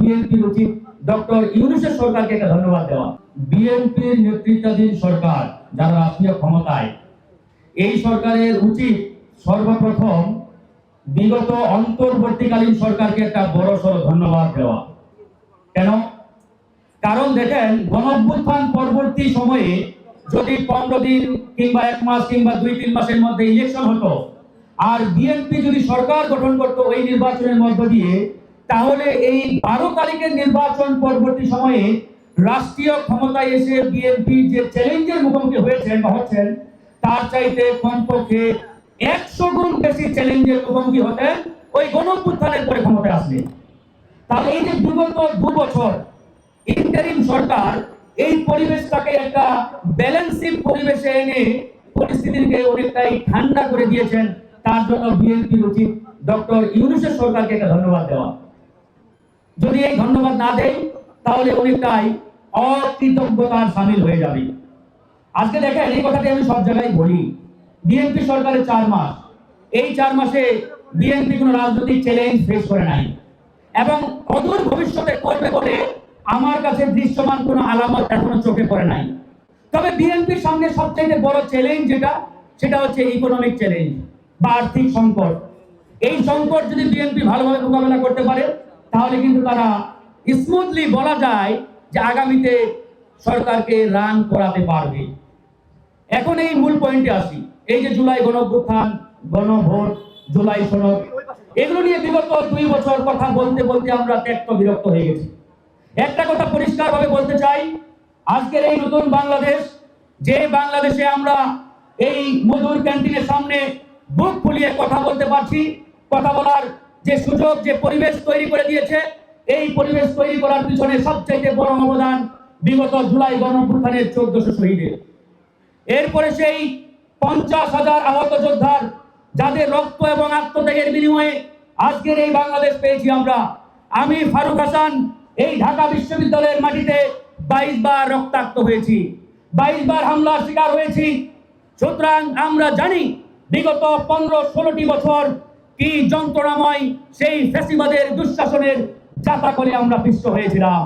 বিএনপির উচিত ডক্টর ইউনূসের সরকারকে একটা ধন্যবাদ দেওয়া। বিএনপির নেতৃত্বাধীন সরকার যারা রাষ্ট্রীয় ক্ষমতায়, এই সরকারের উচিত সর্বপ্রথম বিগত অন্তর্বর্তীকালীন সরকারকে একটা বড়সড় ধন্যবাদ দেওয়া। কেন? কারণ দেখেন, গণঅভ্যুত্থান পরবর্তী সময়ে যদি 15 দিন কিংবা 1 মাস কিংবা 2-3 মাসের মধ্যে ইলেকশন হতো, আর বিএনপি যদি সরকার গঠন করতো ওই নির্বাচনের মধ্য দিয়ে, তাহলে এই 12 তারিখের নির্বাচন পরবর্তী সময়ে রাষ্ট্রীয় ক্ষমতায় এসে বিএনপি যে চ্যালেঞ্জের মুখোমুখি হয়েছেন বা হচ্ছেন, তার চাইতে কমপক্ষে 100 গুণ বেশি চ্যালেঞ্জের মুখোমুখি হতেন ওই গণঅভ্যুত্থানের পরে ক্ষমতায় আসলে। তাহলে এই যে বিগত 2 বছর ইন্টারিম সরকার এই পরিবেশটাকে একটা ব্যালেন্সিং পরিবেশে এনে পরিস্থিতিকে অনেকটাই ঠান্ডা করে দিয়েছেন, তার জন্য বিএনপির উচিত ডক্টর ইউনূসের সরকারকে একটা ধন্যবাদ দেওয়া। যদি এই ধন্যবাদ না দেয় তাহলে অনেকটাই অকৃতজ্ঞতার সামিল হয়ে যাবে। আজকে দেখেন, এই কথাটি আমি সব জায়গায় বলি, বিএনপি সরকারের 4 মাস, এই 4 মাসে বিএনপি কোনো রাজনৈতিক চ্যালেঞ্জ ফেস করে নাই এবং অদূর ভবিষ্যতে করবে বলে আমার কাছে দৃশ্যমান কোনো আলামত এখনো চোখে পড়ে নাই। তবে বিএনপির সামনে সবচেয়ে বড় চ্যালেঞ্জ সেটা হচ্ছে ইকোনমিক চ্যালেঞ্জ বা আর্থিক সংকট। এই সংকট যদি বিএনপি ভালোভাবে মোকাবেলা করতে পারে তাহলে কিন্তু তারা স্মুথলি বলা যায় যে আগামীতে সরকারকে রান করাতে পারবে। এখন এই মূল পয়েন্টে আসি। এই যে জুলাই গণঅভ্যুত্থান, গণভোট, জুলাই সনদ, এগুলো নিয়ে বিগত 2 বছর কথা বলতে বলতে আমরা ত্যক্ত বিরক্ত হয়ে গেছি। একটা কথা পরিষ্কারভাবে বলতে চাই, আজকের এই নতুন বাংলাদেশ, যে বাংলাদেশে আমরা এই মধুর ক্যান্টিনের সামনে বুক ফুলিয়ে কথা বলতে পারছি, কথা বলার যে সুযোগ, যে পরিবেশ তৈরি করে দিয়েছে, এই পরিবেশ তৈরি করার পিছনে সবচেয়ে বড় অবদান বিগত জুলাই গণঅভ্যুত্থানের 1400 শহীদের। এরপরে সেই 50,000 আহত যোদ্ধার, যাদের রক্ত এবং আত্মত্যাগের বিনিময়ে আজকের এই বাংলাদেশ পেয়েছি আমরা। আমি ফারুক হাসান এই ঢাকা বিশ্ববিদ্যালয়ের মাটিতে 22 বার রক্তাক্ত হয়েছি, 22 বার হামলার শিকার হয়েছি। সুতরাং আমরা জানি বিগত 15-16টি বছর কি যন্ত্রণাময় সেই ফ্যাসিবাদের দুঃশাসনের জাতা করে আমরা পিষ্ট হয়েছিলাম।